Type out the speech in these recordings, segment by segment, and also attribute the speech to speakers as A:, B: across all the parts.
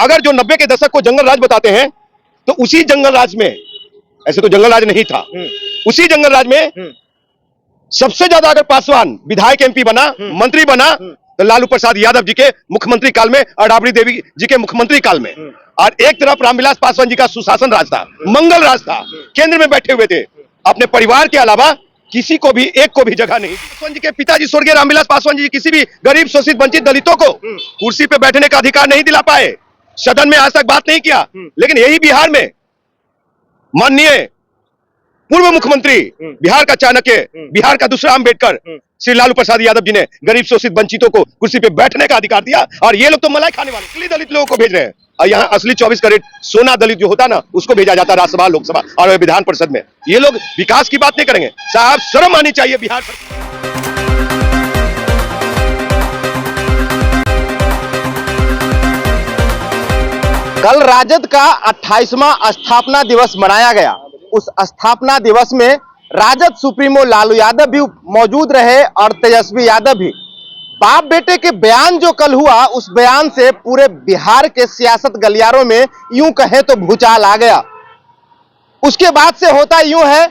A: अगर जो 90 के दशक को जंगल राज बताते हैं तो उसी जंगल राज में, ऐसे तो जंगल राज नहीं था, उसी जंगल राज में सबसे ज्यादा अगर पासवान विधायक एमपी बना, मंत्री बना, तो लालू प्रसाद यादव जी के मुख्यमंत्री काल में और राबड़ी देवी जी के मुख्यमंत्री काल में। और एक तरफ रामविलास पासवान जी का सुशासन राज था, मंगल राज था, केंद्र में बैठे हुए थे, अपने परिवार के अलावा किसी को भी, एक को भी जगह नहीं। पासवान जी के पिताजी स्वर्गीय रामविलास पासवान जी किसी भी गरीब, शोषित, वंचित दलितों को कुर्सी पे बैठने का अधिकार नहीं दिला पाए, सदन में आज तक बात नहीं किया। लेकिन यही बिहार में माननीय पूर्व मुख्यमंत्री, बिहार का चाणक्य, बिहार का दूसरा अम्बेडकर श्री लालू प्रसाद यादव जी ने गरीब, शोषित, वंचितों को कुर्सी पे बैठने का अधिकार दिया। और ये लोग तो मलाई खाने वाले असली दलित लोगों को भेज रहे हैं, और यहाँ असली 24 कैरेट सोना दलित जो होता ना, उसको भेजा जाता है राज्यसभा, लोकसभा और विधान परिषद में। ये लोग विकास की बात नहीं करेंगे। साहब, शर्म आनी चाहिए बिहार पर।
B: कल राजद का 28वां स्थापना दिवस मनाया गया। उस स्थापना दिवस में राजद सुप्रीमो लालू यादव भी मौजूद रहे और तेजस्वी यादव भी। बाप बेटे के बयान जो कल हुआ, उस बयान से पूरे बिहार के सियासत गलियारों में यूं कहे तो भूचाल आ गया। उसके बाद से होता यूं है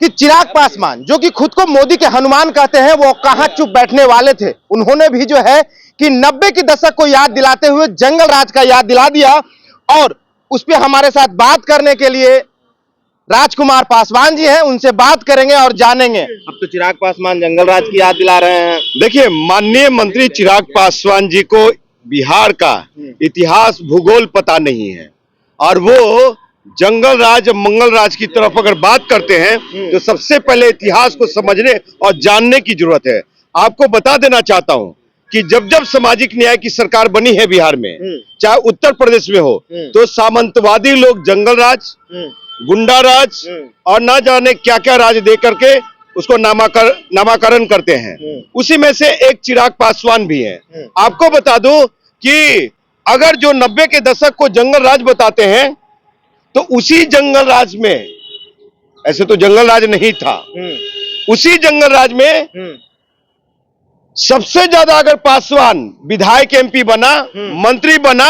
B: कि चिराग पासवान, जो कि खुद को मोदी के हनुमान कहते हैं, वो कहां चुप बैठने वाले थे। उन्होंने भी जो है कि 90 के दशक को याद दिलाते हुए जंगल राज का याद दिला दिया। और उस पर हमारे साथ बात करने के लिए राजकुमार पासवान जी हैं, उनसे बात करेंगे और जानेंगे। अब तो चिराग पासवान जंगल राज की याद दिला रहे हैं।
A: देखिए, माननीय मंत्री चिराग पासवान जी को बिहार का इतिहास, भूगोल पता नहीं है, और वो जंगल राज, मंगल राज की तरफ अगर बात करते हैं तो सबसे पहले इतिहास को समझने और जानने की जरूरत है। आपको बता देना चाहता हूं कि जब जब सामाजिक न्याय की सरकार बनी है बिहार में, चाहे उत्तर प्रदेश में हो, तो सामंतवादी लोग जंगल राज, गुंडा राज और ना जाने क्या क्या राज दे करके उसको नामाकरण करते हैं। उसी में से एक चिराग पासवान भी है। आपको बता दूं कि अगर जो 90 के दशक को जंगल राज बताते हैं तो उसी जंगल राज में, ऐसे तो जंगल राज नहीं था, उसी जंगल राज में सबसे ज्यादा अगर पासवान विधायक एमपी बना, मंत्री बना,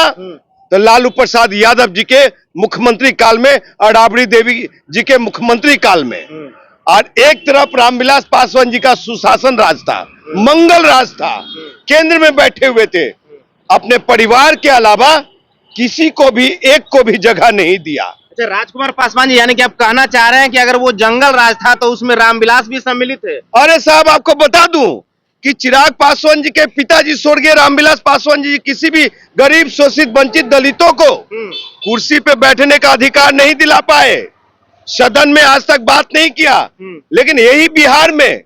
A: तो लालू प्रसाद यादव जी के मुख्यमंत्री काल में और राबड़ी देवी जी के मुख्यमंत्री काल में। और एक तरफ रामविलास पासवान जी का सुशासन राज था, मंगल राज था, केंद्र में बैठे हुए थे, अपने परिवार के अलावा किसी को भी, एक को भी जगह नहीं दिया।
B: अच्छा, राजकुमार पासवान जी, यानी कि आप कहना चाह रहे हैं कि अगर वो जंगल राज था तो उसमें रामविलास भी सम्मिलित है?
A: अरे साहब, आपको बता दूं कि चिराग पासवान जी के पिताजी स्वर्गीय रामविलास पासवान जी किसी भी गरीब, शोषित, वंचित दलितों को कुर्सी पे बैठने का अधिकार नहीं दिला पाए, सदन में आज तक बात नहीं किया। लेकिन यही बिहार में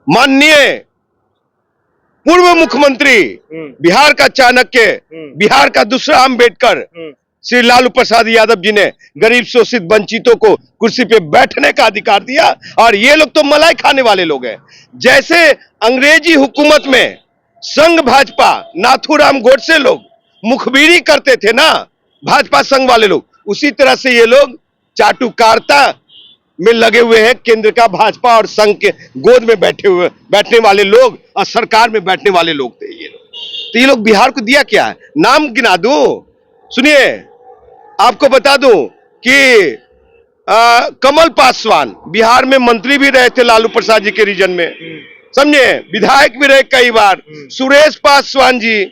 A: माननीय पूर्व मुख्यमंत्री, बिहार का चाणक्य, बिहार का दूसरा अम्बेडकर श्री लालू प्रसाद यादव जी ने गरीब, शोषित, वंचितों को कुर्सी पे बैठने का अधिकार दिया। और ये लोग तो मलाई खाने वाले लोग हैं। जैसे अंग्रेजी हुकूमत में संघ भाजपा, नाथूराम गोडसे लोग मुखबिरी करते थे ना, भाजपा संघ वाले लोग, उसी तरह से ये लोग चाटुकारिता में लगे हुए हैं। केंद्र का भाजपा और संघ के गोद में बैठने वाले लोग और सरकार में बैठने वाले लोग थे ये लोग। तो ये लोग बिहार को दिया क्या है? नाम गिना दूं, सुनिए, आपको बता दूं कि कमल पासवान बिहार में मंत्री भी रहे थे लालू प्रसाद जी के रीजन में, समझे, विधायक भी रहे कई बार। सुरेश पासवान जी,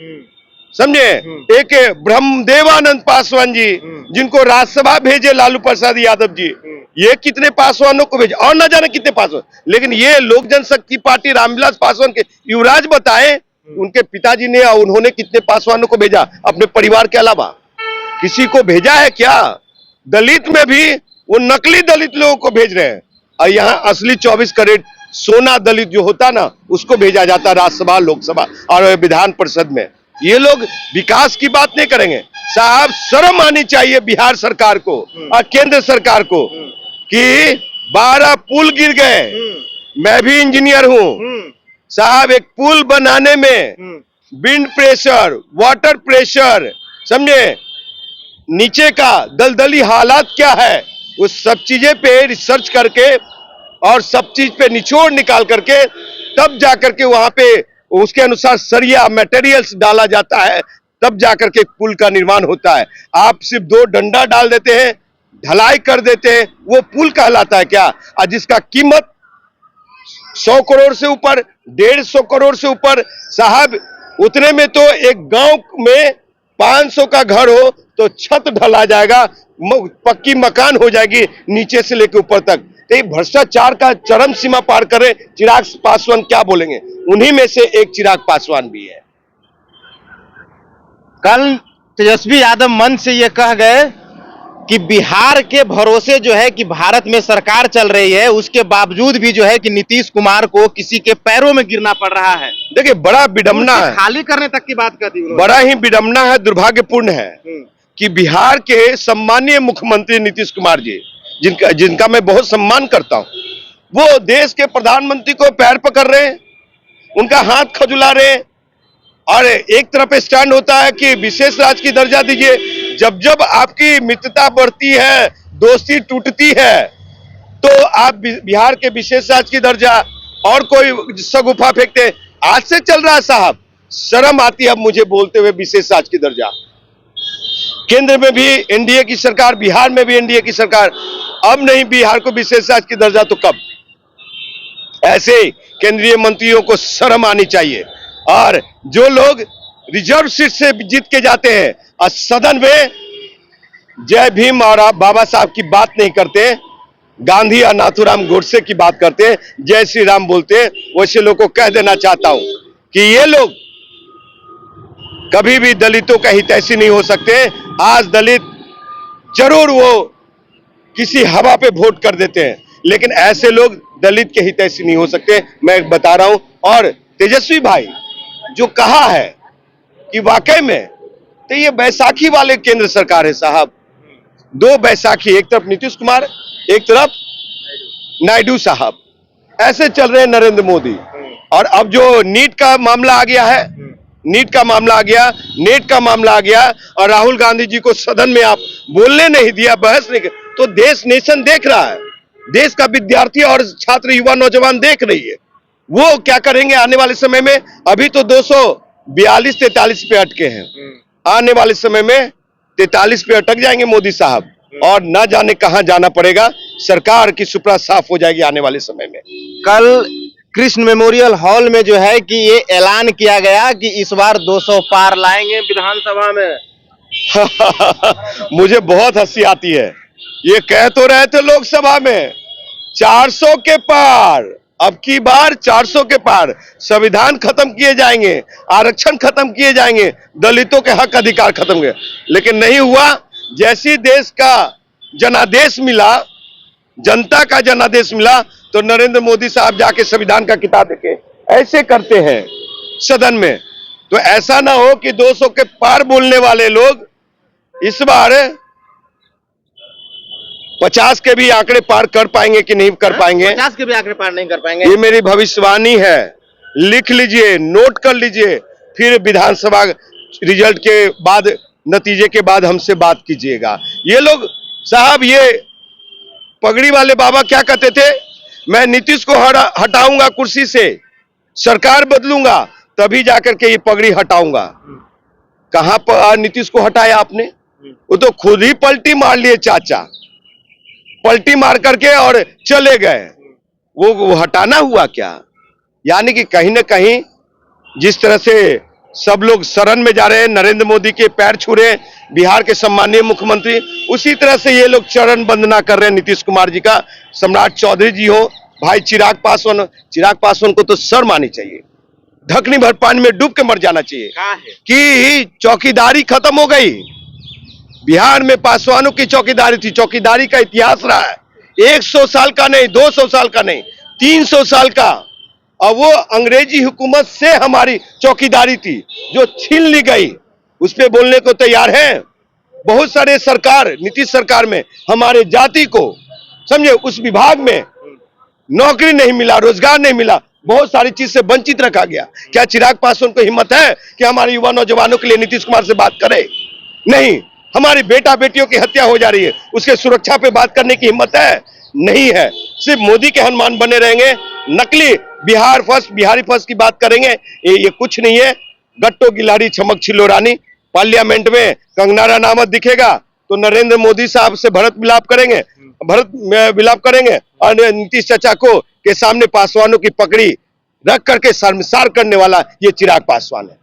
A: समझे, एक ब्रह्मदेवानंद पासवान जी, जिनको राज्यसभा भेजे लालू प्रसाद यादव जी, ये कितने पासवानों को भेजे, और ना जाने कितने पासवान। लेकिन ये लोक जनशक्ति पार्टी रामविलास पासवान के युवराज बताए, उनके पिताजी ने और उन्होंने कितने पासवानों को भेजा अपने परिवार के अलावा? किसी को भेजा है क्या? दलित में भी वो नकली दलित लोगों को भेज रहे हैं, और यहाँ असली 24 कैरेट सोना दलित जो होता ना, उसको भेजा जाता राज्यसभा, लोकसभा और विधान परिषद में। ये लोग विकास की बात नहीं करेंगे। साहब, शर्म आनी चाहिए बिहार सरकार को और केंद्र सरकार को कि 12 पुल गिर गए। मैं भी इंजीनियर हूं साहब। एक पुल बनाने में विंड प्रेशर, वाटर प्रेशर, समझे, नीचे का दलदली हालात क्या है, उस सब चीजें पे रिसर्च करके और सब चीज पे निचोड़ निकाल करके तब जाकर के वहां पे उसके अनुसार सरिया मटेरियल्स डाला जाता है, तब जाकर के पुल का निर्माण होता है। आप सिर्फ 2 डंडा डाल देते हैं, ढलाई कर देते हैं, वो पुल कहलाता है क्या? और जिसका कीमत 100 करोड़ से ऊपर, 150 करोड़ से ऊपर, साहब उतने में तो एक गांव में 500 का घर हो तो छत ढला जाएगा, पक्की मकान हो जाएगी नीचे से लेकर ऊपर तक। तो ये भ्रष्टाचार का चरम सीमा पार करे चिराग पासवान, क्या बोलेंगे? उन्हीं में से एक चिराग पासवान भी है।
B: कल तेजस्वी यादव मंच से ये कह गए कि बिहार के भरोसे जो है कि भारत में सरकार चल रही है, उसके बावजूद भी जो है कि नीतीश कुमार को किसी के पैरों में गिरना पड़ रहा है।
A: देखिए, बड़ा विडंबना है,
B: खाली करने तक की बात कर दी उन्होंने।
A: बड़ा ही विडंबना है, दुर्भाग्यपूर्ण है कि बिहार के सम्मानीय मुख्यमंत्री नीतीश कुमार जी, जिनका मैं बहुत सम्मान करता हूं, वो देश के प्रधानमंत्री को पैर पकड़ रहे हैं, उनका हाथ खजुला रहे हैं, और एक तरफ स्टैंड होता है कि विशेष राज्य की दर्जा दीजिए। जब जब आपकी मित्रता बढ़ती है, दोस्ती टूटती है, तो आप बिहार के विशेष राज्य की दर्जा और कोई शगुफा फेंकते। आज से चल रहा है साहब, शर्म आती है अब मुझे बोलते हुए विशेष राज्य की दर्जा। केंद्र में भी एनडीए की सरकार, बिहार में भी एनडीए की सरकार, अब नहीं बिहार को विशेष राज्य की दर्जा तो कब? ऐसे केंद्रीय मंत्रियों को शर्म आनी चाहिए। और जो लोग रिजर्व सीट से जीत के जाते हैं और सदन में जय भीम और बाबा साहब की बात नहीं करते, गांधी और नाथूराम गोडसे की बात करते, जय श्री राम बोलते, वैसे लोग को कह देना चाहता हूं कि ये लोग कभी भी दलितों का हितैषी नहीं हो सकते। आज दलित जरूर वो किसी हवा पे वोट कर देते हैं, लेकिन ऐसे लोग दलित के हितैषी नहीं हो सकते, मैं बता रहा हूं। और तेजस्वी भाई जो कहा है कि वाकई में तो ये बैसाखी वाले केंद्र सरकार है साहब। 2 बैसाखी, एक तरफ नीतीश कुमार, एक तरफ नायडू साहब, ऐसे चल रहे हैं नरेंद्र मोदी। और अब जो नीट का मामला आ गया है, नेट का मामला आ गया और राहुल गांधी जी को सदन में आप बोलने नहीं दिया, बहस नहीं, तो देश नेशन देख रहा है, देश का विद्यार्थी और छात्र युवा नौजवान देख रही है, वो क्या करेंगे आने वाले समय में। अभी तो 242-43 पे अटके हैं, आने वाले समय में 43 पे अटक जाएंगे मोदी साहब, और ना जाने कहां जाना पड़ेगा। सरकार की सुपड़ा साफ हो जाएगी आने वाले समय में।
B: कल कृष्ण मेमोरियल हॉल में जो है कि ये ऐलान किया गया कि इस बार 200 पार लाएंगे विधानसभा में।
A: मुझे बहुत हंसी आती है, ये कह तो रहे थे लोकसभा में 400 के पार, अब की बार 400 के पार, संविधान खत्म किए जाएंगे, आरक्षण खत्म किए जाएंगे, दलितों के हक अधिकार खत्म हुए, लेकिन नहीं हुआ। जैसी देश का जनादेश मिला, जनता का जनादेश मिला, तो नरेंद्र मोदी साहब जाके संविधान का किताब देके ऐसे करते हैं सदन में। तो ऐसा ना हो कि 200 के पार बोलने वाले लोग इस बार 50 के भी आंकड़े पार कर पाएंगे कि नहीं कर पाएंगे।
B: 50 के भी आंकड़े पार नहीं कर पाएंगे,
A: ये मेरी भविष्यवाणी है, लिख लीजिए, नोट कर लीजिए, फिर विधानसभा रिजल्ट के बाद, नतीजे के बाद हमसे बात कीजिएगा। ये लोग साहब, ये पगड़ी वाले बाबा क्या कहते थे, मैं नीतीश को हटाऊंगा कुर्सी से, सरकार बदलूंगा, तभी जाकर के ये पगड़ी हटाऊंगा। कहां पर नीतीश को हटाया आपने? वो तो खुद ही पलटी मार लिए चाचा, पलटी मार करके और चले गए। वो हटाना हुआ क्या? यानी कि कहीं ना कहीं जिस तरह से सब लोग शरण में जा रहे हैं, नरेंद्र मोदी के पैर छू रहे हैं बिहार के सम्मानीय मुख्यमंत्री, उसी तरह से ये लोग चरण वंदना कर रहे हैं नीतीश कुमार जी का। सम्राट चौधरी जी हो, भाई चिराग पासवान को तो शर्म आनी चाहिए, ढकनी भर पानी में डूब के मर जाना चाहिए कि चौकीदारी खत्म हो गई। बिहार में पासवानों की चौकीदारी थी, चौकीदारी का इतिहास रहा है, 100 साल का नहीं, 200 साल का नहीं, 300 साल का। और वो अंग्रेजी हुकूमत से हमारी चौकीदारी थी जो छीन ली गई, उस पे बोलने को तैयार है। बहुत सारे सरकार, नीतीश सरकार में हमारे जाति को समझे उस विभाग में नौकरी नहीं मिला, रोजगार नहीं मिला, बहुत सारी चीज से वंचित रखा गया। क्या चिराग पासवान को हिम्मत है कि हमारे युवा नौजवानों के लिए नीतीश कुमार से बात करे? नहीं। हमारी बेटा बेटियों की हत्या हो जा रही है, उसके सुरक्षा पे बात करने की हिम्मत है? नहीं है। सिर्फ मोदी के हनुमान बने रहेंगे, नकली बिहारी फर्स्ट की बात करेंगे, ये कुछ नहीं है। गट्टो गिलाड़ी चमक छिलो रानी, पार्लियामेंट में कंगना रनावत दिखेगा तो नरेंद्र मोदी साहब से भरत मिलाप करेंगे और नीतीश चाचा को के सामने पासवानों की पकड़ी रख करके शर्मसार करने वाला ये चिराग पासवान है।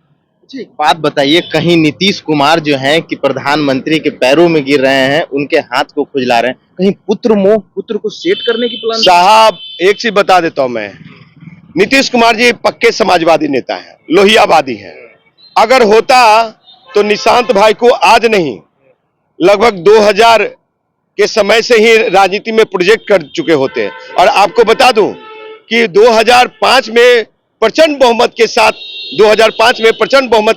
B: एक बात बताइए, कहीं नीतीश कुमार जो हैं कि प्रधानमंत्री के पैरों में गिर रहे हैं, उनके हाथ को खुजला रहे हैं, कहीं पुत्र मोह, पुत्र को सेट करने की प्लान?
A: साहब एक चीज बता देता हूं मैं, नीतीश कुमार जी पक्के समाजवादी नेता हैं, लोहियावादी हैं। अगर होता तो निशांत भाई को आज नहीं लगभग 2000 के समय से ही राजनीति में प्रोजेक्ट कर चुके होते हैं। और आपको बता दूं कि 2005 में प्रचंड बहुमत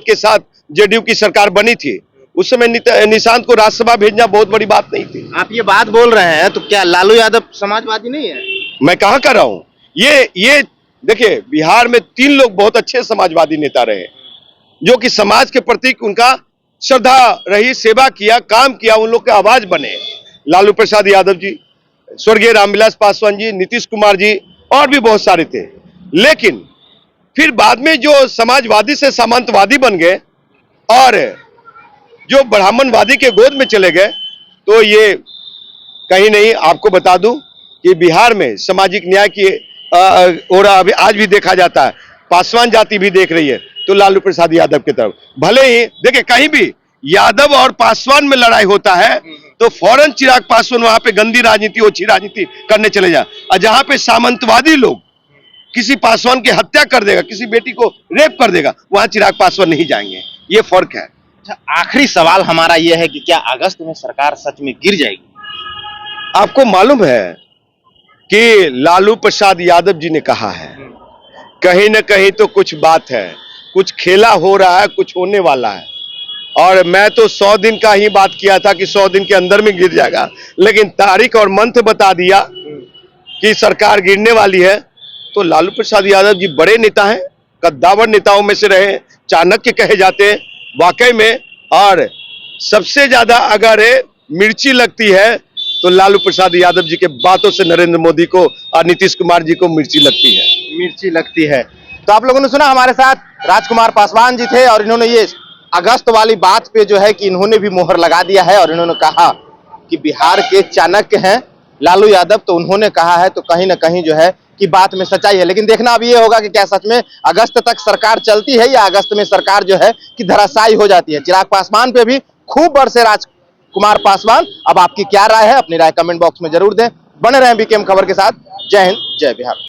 A: के साथ जेडीयू की सरकार बनी थी। उस समय निशांत को राज्यसभा भेजना बहुत बड़ी बात नहीं थी।
B: आप ये बात बोल रहे हैं तो क्या लालू यादव समाजवादी नहीं है?
A: मैं कहां कर रहा हूं, ये देखिए, बिहार में 3 लोग बहुत अच्छे समाजवादी नेता रहे, जो कि समाज के प्रति उनका श्रद्धा रही, सेवा किया, काम किया, उन लोग के आवाज बने। लालू प्रसाद यादव जी, स्वर्गीय रामविलास पासवान जी, नीतीश कुमार जी और भी बहुत सारे थे। लेकिन फिर बाद में जो समाजवादी से सामंतवादी बन गए और जो ब्राह्मणवादी के गोद में चले गए, तो ये कहीं नहीं। आपको बता दूं कि बिहार में सामाजिक न्याय की और अभी आज भी देखा जाता है, पासवान जाति भी देख रही है तो लालू प्रसाद यादव की तरफ। भले ही देखिए, कहीं भी यादव और पासवान में लड़ाई होता है तो फौरन चिराग पासवान वहां पे गंदी राजनीति, ओछी राजनीति करने चले जाए। और जहां पे सामंतवादी लोग किसी पासवान की हत्या कर देगा, किसी बेटी को रेप कर देगा, वहां चिराग पासवान नहीं जाएंगे। ये फर्क है।
B: अच्छा, आखिरी सवाल हमारा यह है कि क्या अगस्त में सरकार सच में गिर जाएगी?
A: आपको मालूम है कि लालू प्रसाद यादव जी ने कहा है, कहीं ना कहीं तो कुछ बात है, कुछ खेला हो रहा है, कुछ होने वाला है। और मैं तो 100 दिन का ही बात किया था कि 100 दिन के अंदर में गिर जाएगा, लेकिन तारीख और मंथ बता दिया कि सरकार गिरने वाली है। तो लालू प्रसाद यादव जी बड़े नेता हैं, कद्दावर नेताओं में से रहे, चाणक्य कहे जाते हैं वाकई में। और सबसे ज्यादा अगर मिर्ची लगती है तो लालू प्रसाद यादव जी के बातों से नरेंद्र मोदी को और नीतीश कुमार जी को मिर्ची लगती है।
B: तो आप लोगों ने सुना, हमारे साथ राजकुमार पासवान जी थे और इन्होंने ये अगस्त वाली बात पे जो है कि इन्होंने भी मोहर लगा दिया है और इन्होंने कहा कि बिहार के चाणक्य हैं लालू यादव। तो उन्होंने कहा है तो कहीं ना कहीं जो है कि बात में सच्चाई है। लेकिन देखना अब ये होगा कि क्या सच में अगस्त तक सरकार चलती है या अगस्त में सरकार जो है कि धराशायी हो जाती है। चिराग पासवान पे भी खूब बरसे राजकुमार पासवान। अब आपकी क्या राय है? अपनी राय कमेंट बॉक्स में जरूर दें। बने रहें बीकेएम खबर के साथ। जय हिंद, जय बिहार।